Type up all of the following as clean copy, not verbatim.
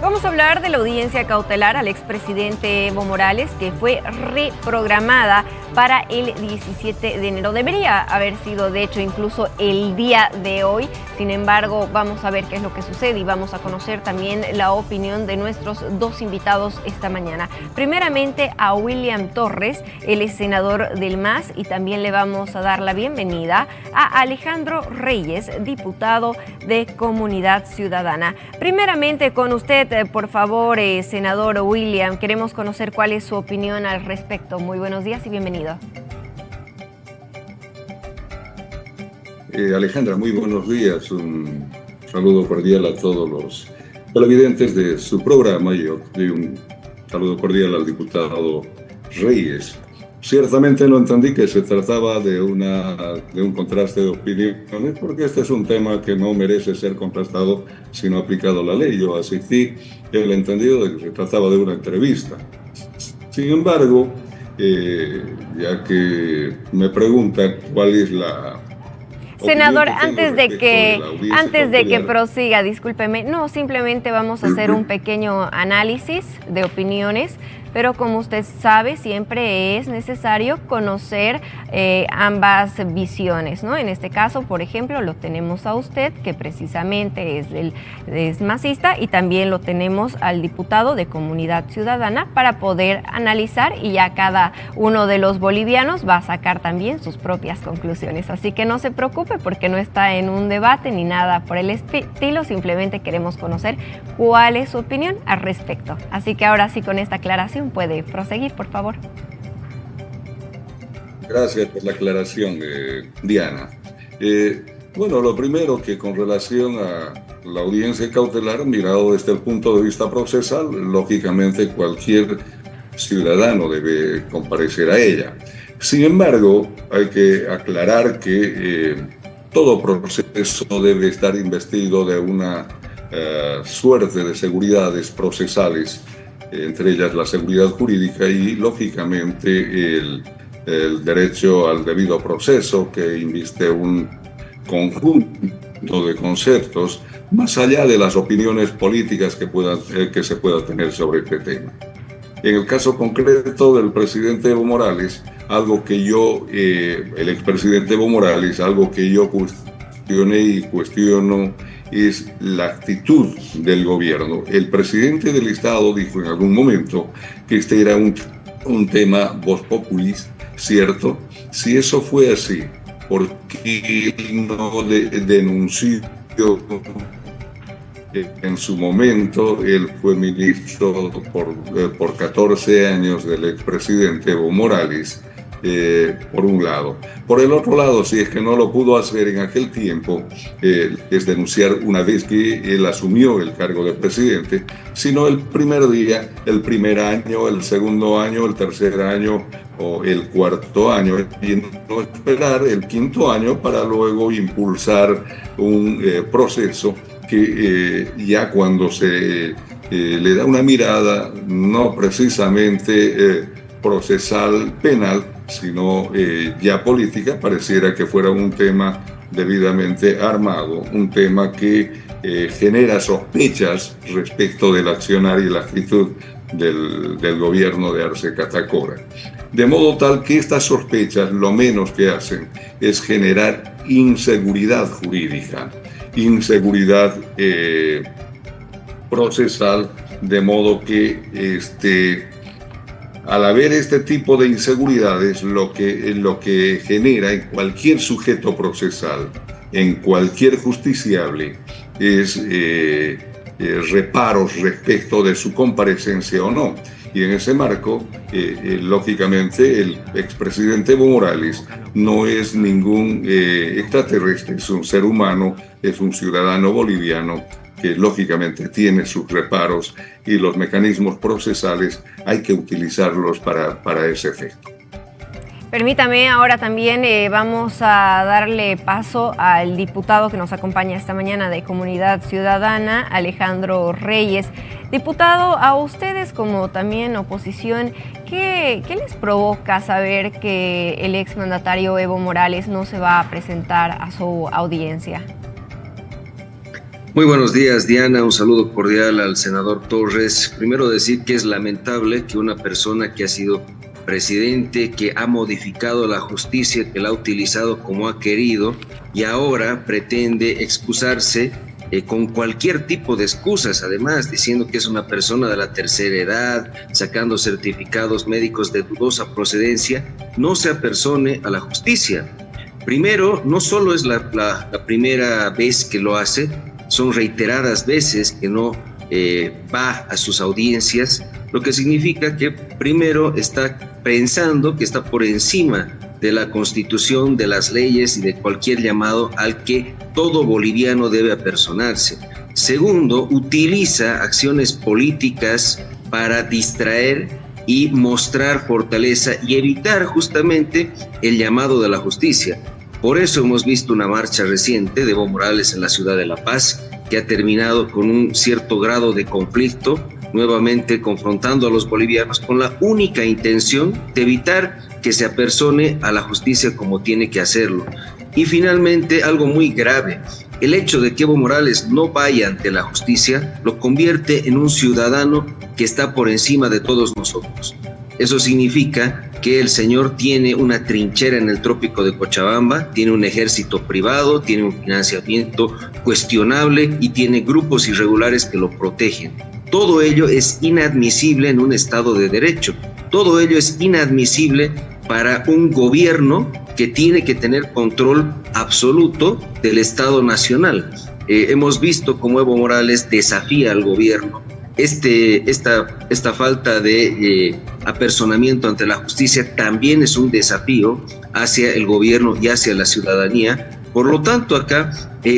Vamos a hablar de la audiencia cautelar al expresidente Evo Morales, que fue reprogramada para el 17 de enero. Debería haber sido, de hecho, incluso el día de hoy. Sin embargo, vamos a ver qué es lo que sucede y vamos a conocer también la opinión de nuestros dos invitados esta mañana. Primeramente a William Torres, él es senador del MAS, y también le vamos a dar la bienvenida a Alejandro Reyes, diputado de Comunidad Ciudadana. Primeramente con usted, por favor, senador William, queremos conocer cuál es su opinión al respecto. Muy buenos días y bienvenido. Alejandra, muy buenos días. Un saludo cordial a todos los televidentes de su programa y un saludo cordial al diputado Reyes. Ciertamente no entendí que se trataba de un contraste de opiniones, porque este es un tema que no merece ser contrastado sino aplicado a la ley. Yo asistí en el entendido de que se trataba de una entrevista. Sin embargo, ya que me pregunta cuál es la... Senador, antes de que prosiga, discúlpeme, no, simplemente vamos a hacer un pequeño análisis de opiniones, pero como usted sabe, siempre es necesario conocer ambas visiones, ¿no? En este caso, por ejemplo, lo tenemos a usted, que precisamente es masista, y también lo tenemos al diputado de Comunidad Ciudadana para poder analizar, y ya cada uno de los bolivianos va a sacar también sus propias conclusiones. Así que no se preocupe, porque no está en un debate ni nada por el estilo, simplemente queremos conocer cuál es su opinión al respecto. Así que ahora sí, con esta aclaración puede proseguir, por favor. Gracias por la aclaración, Diana. Bueno, lo primero, que con relación a la audiencia cautelar, mirado desde el punto de vista procesal, lógicamente cualquier ciudadano debe comparecer a ella. Sin embargo, hay que aclarar que todo proceso debe estar investido de una suerte de seguridades procesales, entre ellas la seguridad jurídica y, lógicamente, el derecho al debido proceso, que inviste un conjunto de conceptos más allá de las opiniones políticas que se pueda tener sobre este tema. En el caso concreto del presidente Evo Morales, el expresidente Evo Morales, algo que yo cuestioné y cuestiono es la actitud del gobierno. El presidente del Estado dijo en algún momento que este era un tema vox populis, ¿cierto? Si eso fue así, ¿por qué no denunció? En su momento, él fue ministro por 14 años del expresidente Evo Morales, por un lado. Por el otro lado, si es que no lo pudo hacer en aquel tiempo, es denunciar una vez que él asumió el cargo de presidente, sino el primer día, el primer año, el segundo año, el tercer año o el cuarto año, y no esperar el quinto año para luego impulsar un proceso que ya cuando se le da una mirada no precisamente procesal penal, sino ya política, pareciera que fuera un tema debidamente armado, un tema que genera sospechas respecto del accionar y la actitud del gobierno de Arce Catacora. De modo tal que estas sospechas lo menos que hacen es generar inseguridad jurídica, inseguridad procesal, de modo que al haber este tipo de inseguridades, lo que genera en cualquier sujeto procesal, en cualquier justiciable, es reparos respecto de su comparecencia o no. Y en ese marco, lógicamente, el expresidente Evo Morales no es ningún extraterrestre, es un ser humano, es un ciudadano boliviano que lógicamente tiene sus reparos, y los mecanismos procesales hay que utilizarlos para ese efecto. Permítame, ahora también vamos a darle paso al diputado que nos acompaña esta mañana de Comunidad Ciudadana, Alejandro Reyes. Diputado, a ustedes como también oposición, ¿qué les provoca saber que el exmandatario Evo Morales no se va a presentar a su audiencia? Muy buenos días, Diana. Un saludo cordial al senador Torres. Primero decir que es lamentable que una persona que ha sido presidente, que ha modificado la justicia, que la ha utilizado como ha querido y ahora pretende excusarse con cualquier tipo de excusas, además diciendo que es una persona de la tercera edad, sacando certificados médicos de dudosa procedencia, no se apersone a la justicia. Primero, no solo es la primera vez que lo hace, son reiteradas veces que no va a sus audiencias, lo que significa que primero está pensando que está por encima de la Constitución, de las leyes y de cualquier llamado al que todo boliviano debe apersonarse. Segundo, utiliza acciones políticas para distraer y mostrar fortaleza y evitar justamente el llamado de la justicia. Por eso hemos visto una marcha reciente de Evo Morales en la ciudad de La Paz, que ha terminado con un cierto grado de conflicto, nuevamente confrontando a los bolivianos con la única intención de evitar que se apersone a la justicia como tiene que hacerlo. Y finalmente, algo muy grave, el hecho de que Evo Morales no vaya ante la justicia lo convierte en un ciudadano que está por encima de todos nosotros. Eso significa que el señor tiene una trinchera en el trópico de Cochabamba, tiene un ejército privado, tiene un financiamiento cuestionable y tiene grupos irregulares que lo protegen. Todo ello es inadmisible en un Estado de Derecho. Todo ello es inadmisible para un gobierno que tiene que tener control absoluto del Estado nacional. Hemos visto cómo Evo Morales desafía al gobierno. Esta falta de apersonamiento ante la justicia también es un desafío hacia el gobierno y hacia la ciudadanía. Por lo tanto, acá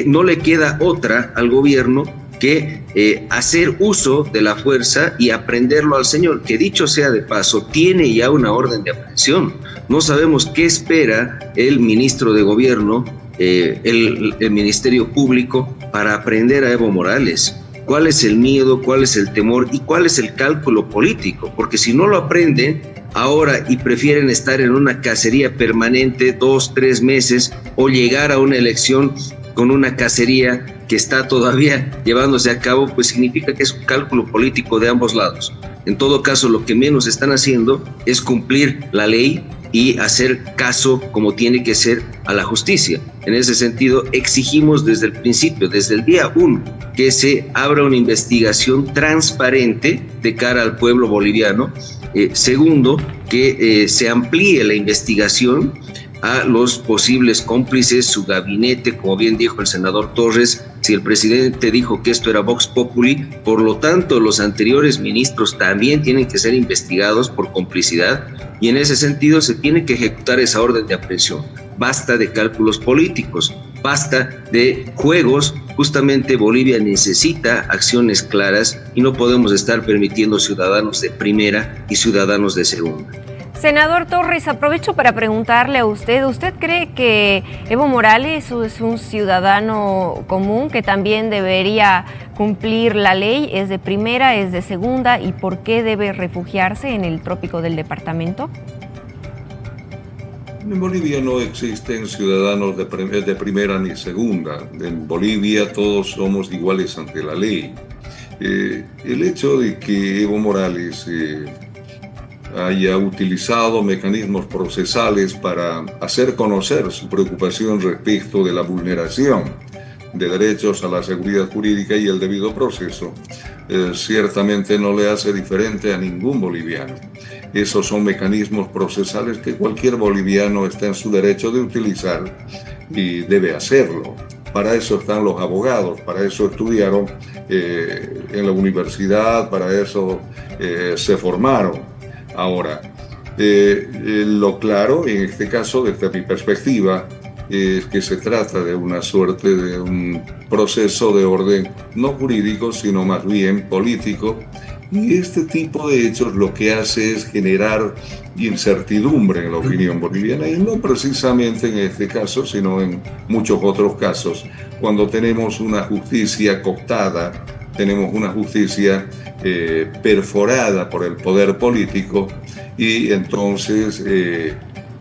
no le queda otra al gobierno que hacer uso de la fuerza y aprenderlo al señor, que dicho sea de paso, tiene ya una orden de aprehensión. No sabemos qué espera el ministro de gobierno, el Ministerio Público, para aprender a Evo Morales. ¿Cuál es el miedo, cuál es el temor y cuál es el cálculo político? Porque si no lo aprenden ahora y prefieren estar en una cacería permanente 2, 3 meses o llegar a una elección con una cacería que está todavía llevándose a cabo, pues significa que es un cálculo político de ambos lados. En todo caso, lo que menos están haciendo es cumplir la ley y hacer caso como tiene que ser a la justicia. En ese sentido, exigimos desde el principio, desde el día 1, que se abra una investigación transparente de cara al pueblo boliviano. Segundo, que se amplíe la investigación a los posibles cómplices, su gabinete, como bien dijo el senador Torres. Si el presidente dijo que esto era Vox Populi, por lo tanto los anteriores ministros también tienen que ser investigados por complicidad y en ese sentido se tiene que ejecutar esa orden de aprehensión. Basta de cálculos políticos, basta de juegos. Justamente Bolivia necesita acciones claras y no podemos estar permitiendo ciudadanos de primera y ciudadanos de segunda. Senador Torres, aprovecho para preguntarle a usted, ¿usted cree que Evo Morales es un ciudadano común que también debería cumplir la ley? ¿Es de primera, es de segunda? ¿Y por qué debe refugiarse en el trópico del departamento? En Bolivia no existen ciudadanos de primera ni segunda. En Bolivia todos somos iguales ante la ley. El hecho de que Evo Morales haya utilizado mecanismos procesales para hacer conocer su preocupación respecto de la vulneración de derechos a la seguridad jurídica y el debido proceso, ciertamente no le hace diferente a ningún boliviano. Esos son mecanismos procesales que cualquier boliviano está en su derecho de utilizar y debe hacerlo. Para eso están los abogados, para eso estudiaron en la universidad, para eso se formaron. Ahora, lo claro, en este caso, desde mi perspectiva, es que se trata de una suerte de un proceso de orden no jurídico, sino más bien político. Y este tipo de hechos lo que hace es generar incertidumbre en la opinión boliviana, y no precisamente en este caso, sino en muchos otros casos, cuando tenemos una justicia cooptada, tenemos una justicia perforada por el poder político, y entonces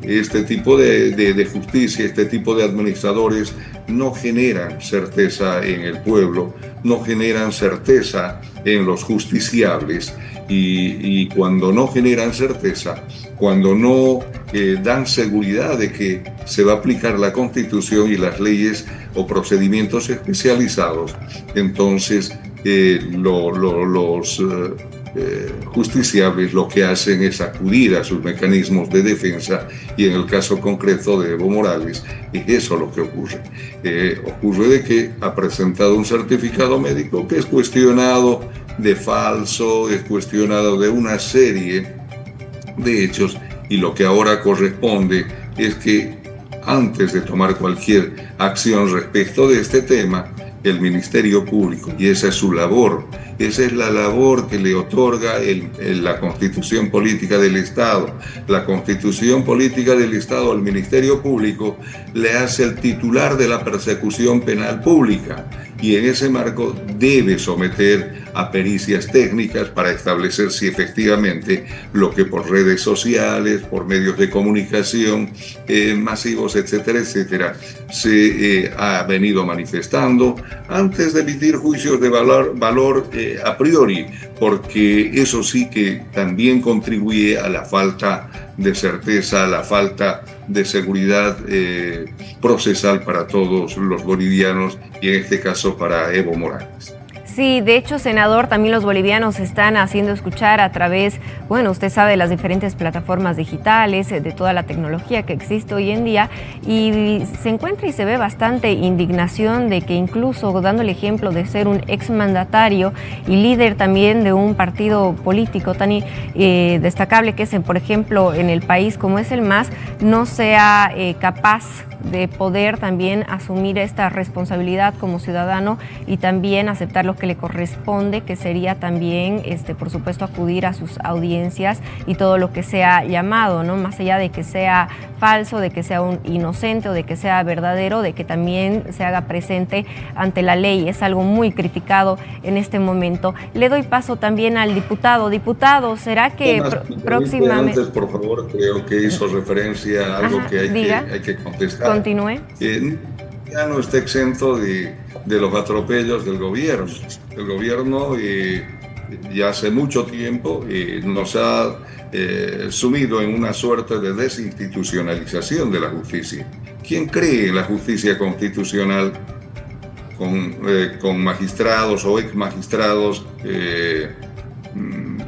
este tipo de justicia, este tipo de administradores no generan certeza en el pueblo, no generan certeza en los justiciables, y cuando no generan certeza, cuando no dan seguridad de que se va a aplicar la Constitución y las leyes o procedimientos especializados, entonces los justiciables lo que hacen es acudir a sus mecanismos de defensa, y en el caso concreto de Evo Morales es eso lo que ocurre. Ocurre de que ha presentado un certificado médico que es cuestionado de falso, es cuestionado de una serie de hechos, y lo que ahora corresponde es que antes de tomar cualquier acción respecto de este tema, el Ministerio Público, y esa es su labor, esa es la labor que le otorga la Constitución Política del Estado. La Constitución Política del Estado al Ministerio Público le hace el titular de la persecución penal pública, y en ese marco debe someter a pericias técnicas para establecer si efectivamente lo que por redes sociales, por medios de comunicación masivos, etcétera, etcétera, se ha venido manifestando antes de emitir juicios de valor a priori, porque eso sí que también contribuye a la falta de certeza, a la falta de seguridad procesal para todos los bolivianos, y en este caso para Evo Morales. Sí, de hecho, senador, también los bolivianos se están haciendo escuchar a través, bueno, usted sabe, de las diferentes plataformas digitales, de toda la tecnología que existe hoy en día, y se encuentra y se ve bastante indignación de que, incluso dando el ejemplo de ser un exmandatario y líder también de un partido político tan destacable que es, por ejemplo, en el país como es el MAS, no sea capaz de poder también asumir esta responsabilidad como ciudadano y también aceptar lo que le corresponde, que sería también, por supuesto, acudir a sus audiencias y todo lo que sea llamado, ¿no? Más allá de que sea falso, de que sea un inocente o de que sea verdadero, de que también se haga presente ante la ley. Es algo muy criticado en este momento. Le doy paso también al diputado. Diputado, ¿será que próximamente... Antes, por favor, creo que hizo referencia a algo que hay que contestar. Continúe. Ya no está exento de los atropellos del gobierno. El gobierno ya hace mucho tiempo nos ha sumido en una suerte de desinstitucionalización de la justicia. ¿Quién cree en la justicia constitucional con magistrados o exmagistrados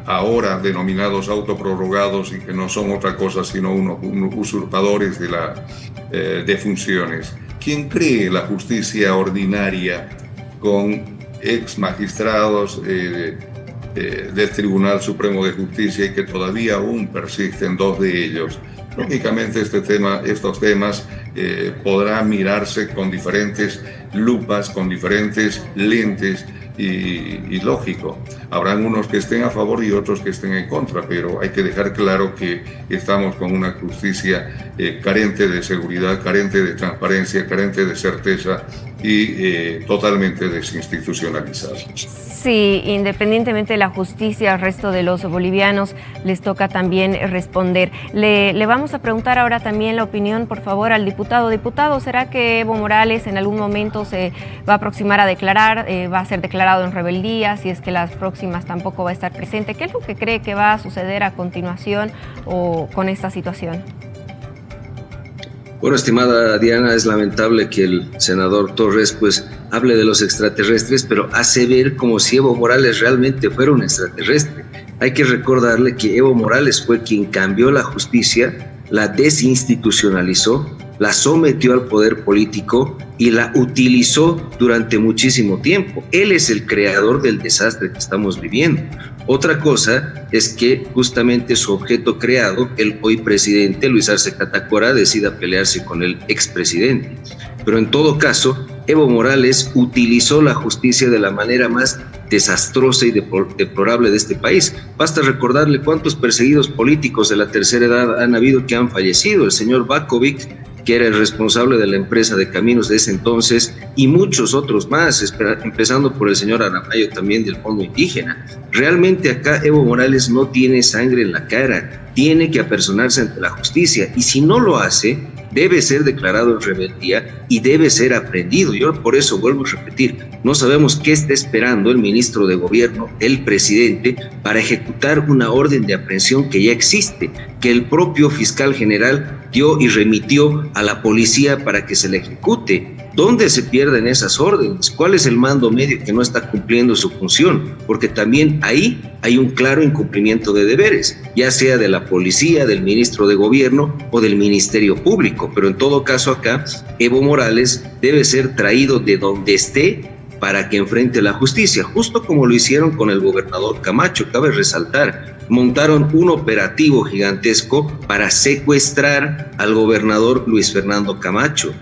ahora denominados autoprorrogados y que no son otra cosa sino unos usurpadores de funciones? ¿Quién cree en la justicia ordinaria con ex magistrados del Tribunal Supremo de Justicia y que todavía aún persisten dos de ellos? Lógicamente estos temas podrán mirarse con diferentes lupas, con diferentes lentes, y lógico, habrán unos que estén a favor y otros que estén en contra, pero hay que dejar claro que estamos con una justicia carente de seguridad, carente de transparencia, carente de certeza y totalmente desinstitucionalizada. Sí, independientemente de la justicia, al resto de los bolivianos les toca también responder. Le vamos a preguntar ahora también la opinión, por favor, al diputado. Diputado, ¿será que Evo Morales en algún momento se va a aproximar a declarar, va a ser declarado en rebeldía, si es que las próximas tampoco va a estar presente? ¿Qué es lo que cree que va a suceder a continuación o con esta situación? Bueno, estimada Diana, es lamentable que el senador Torres hable de los extraterrestres, pero hace ver como si Evo Morales realmente fuera un extraterrestre. Hay que recordarle que Evo Morales fue quien cambió la justicia, la desinstitucionalizó, la sometió al poder político y la utilizó durante muchísimo tiempo. Él es el creador del desastre que estamos viviendo. Otra cosa es que justamente su objeto creado, el hoy presidente Luis Arce Catacora, decida pelearse con el expresidente. Pero en todo caso, Evo Morales utilizó la justicia de la manera más desastrosa y deplorable de este país. Basta recordarle cuántos perseguidos políticos de la tercera edad han habido que han fallecido. El señor Bakovic que era el responsable de la empresa de caminos de ese entonces, y muchos otros más, empezando por el señor Aramayo también del Fondo Indígena. Realmente acá Evo Morales no tiene sangre en la cara, tiene que apersonarse ante la justicia, y si no lo hace, debe ser declarado en rebeldía y debe ser aprendido. Yo por eso vuelvo a repetir, no sabemos qué está esperando el ministro de Gobierno, el presidente, para ejecutar una orden de aprehensión que ya existe, que el propio fiscal general dio y remitió a la policía para que se la ejecute. ¿Dónde se pierden esas órdenes? ¿Cuál es el mando medio que no está cumpliendo su función? Porque también ahí hay un claro incumplimiento de deberes, ya sea de la policía, del ministro de Gobierno o del Ministerio Público. Pero en todo caso acá, Evo Morales debe ser traído de donde esté para que enfrente la justicia, justo como lo hicieron con el gobernador Camacho. Cabe resaltar, montaron un operativo gigantesco para secuestrar al gobernador Luis Fernando Camacho.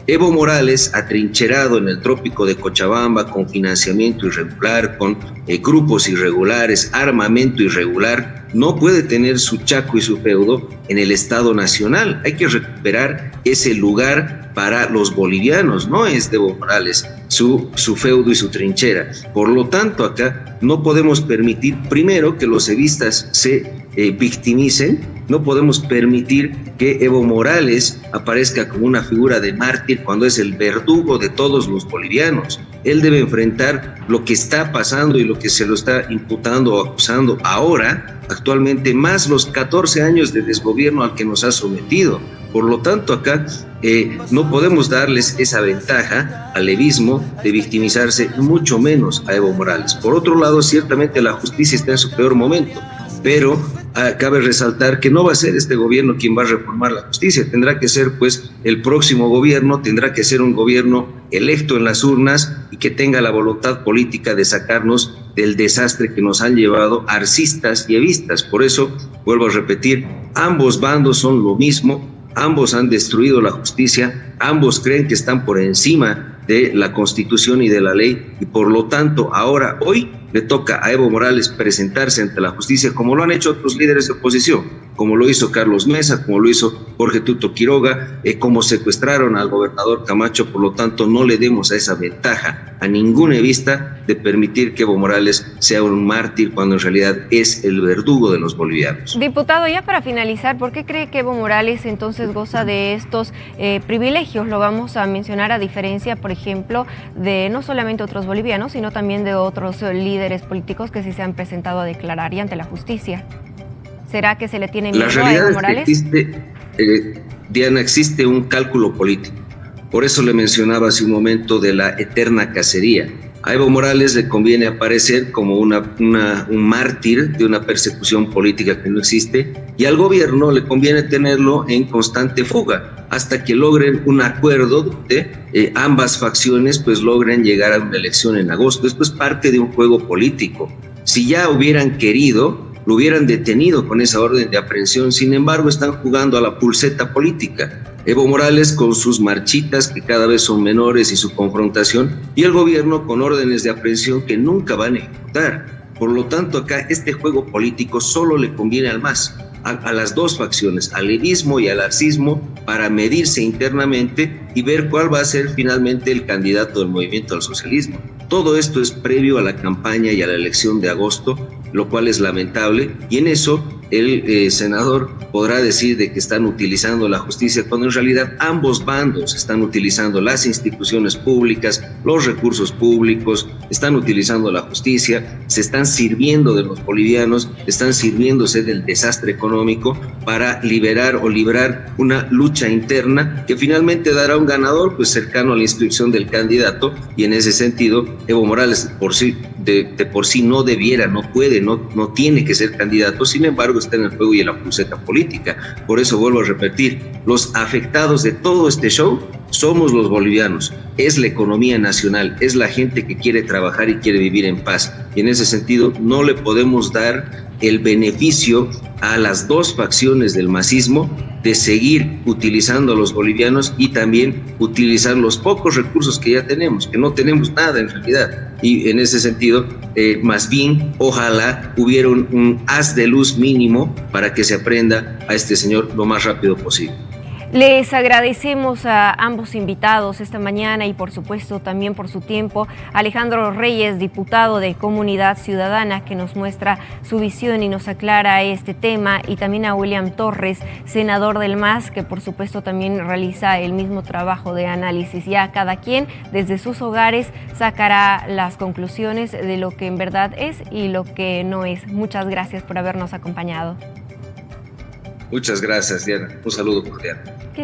Evo Morales, atrincherado en el trópico de Cochabamba, con financiamiento irregular, con grupos irregulares, armamento irregular, no puede tener su chaco y su feudo en el Estado Nacional. Hay que recuperar ese lugar para los bolivianos, no es de Evo Morales su feudo y su trinchera. Por lo tanto, acá no podemos permitir, primero, que los evistas se victimicen, no podemos permitir que Evo Morales aparezca como una figura de mártir cuando es el verdugo de todos los bolivianos. Él debe enfrentar lo que está pasando y lo que se lo está imputando o acusando ahora, actualmente, más los 14 años de desgobierno al que nos ha sometido. Por lo tanto, acá no podemos darles esa ventaja al evismo de victimizarse, mucho menos a Evo Morales. Por otro lado, ciertamente la justicia está en su peor momento, pero cabe resaltar que no va a ser este gobierno quien va a reformar la justicia, tendrá que ser pues el próximo gobierno, tendrá que ser un gobierno electo en las urnas y que tenga la voluntad política de sacarnos del desastre que nos han llevado arcistas y evistas. Por eso, vuelvo a repetir, ambos bandos son lo mismo, ambos han destruido la justicia, ambos creen que están por encima de la Constitución y de la ley, y por lo tanto hoy le toca a Evo Morales presentarse ante la justicia como lo han hecho otros líderes de oposición, como lo hizo Carlos Mesa, como lo hizo Jorge Tuto Quiroga, como secuestraron al gobernador Camacho. Por lo tanto, no le demos a esa ventaja a ningún evista de permitir que Evo Morales sea un mártir cuando en realidad es el verdugo de los bolivianos. Diputado, ya para finalizar, ¿por qué cree que Evo Morales entonces goza de estos privilegios? Lo vamos a mencionar a diferencia, por ejemplo, de no solamente otros bolivianos, sino también de otros líderes políticos que sí se han presentado a declarar y ante la justicia. ¿Será que se le tiene miedo a Evo Morales? Diana, existe un cálculo político. Por eso le mencionaba hace un momento de la eterna cacería. A Evo Morales le conviene aparecer como un mártir de una persecución política que no existe, y al gobierno le conviene tenerlo en constante fuga hasta que logren un acuerdo donde ambas facciones pues logren llegar a una elección en agosto. Esto es parte de un juego político. Si ya hubieran querido, lo hubieran detenido con esa orden de aprehensión. Sin embargo, están jugando a la pulseta política. Evo Morales con sus marchitas que cada vez son menores y su confrontación, y el gobierno con órdenes de aprehensión que nunca van a ejecutar. Por lo tanto, acá este juego político solo le conviene al MAS, a las dos facciones, al evismo y al arcismo, para medirse internamente y ver cuál va a ser finalmente el candidato del movimiento al socialismo. Todo esto es previo a la campaña y a la elección de agosto, lo cual es lamentable, y en eso el senador podrá decir de que están utilizando la justicia, cuando en realidad ambos bandos están utilizando las instituciones públicas, los recursos públicos, están utilizando la justicia, se están sirviendo de los bolivianos, están sirviéndose del desastre económico para liberar o librar una lucha interna que finalmente dará un ganador pues cercano a la inscripción del candidato. Y en ese sentido Evo Morales de por sí no debiera, no puede, no tiene que ser candidato. Sin embargo, está en el juego y en la pulseta política. Por eso vuelvo a repetir, los afectados de todo este show somos los bolivianos, es la economía nacional, es la gente que quiere trabajar y quiere vivir en paz. Y en ese sentido no le podemos dar el beneficio a las dos facciones del masismo de seguir utilizando a los bolivianos y también utilizar los pocos recursos que ya tenemos, que no tenemos nada en realidad. Y en ese sentido, más bien, ojalá hubiera un haz de luz mínimo para que se aprenda a este señor lo más rápido posible. Les agradecemos a ambos invitados esta mañana y por supuesto también por su tiempo. Alejandro Reyes, diputado de Comunidad Ciudadana, que nos muestra su visión y nos aclara este tema, y también a William Torres, senador del MAS, que por supuesto también realiza el mismo trabajo de análisis. Ya cada quien desde sus hogares sacará las conclusiones de lo que en verdad es y lo que no es. Muchas gracias por habernos acompañado. Muchas gracias, Diana. Un saludo cordial.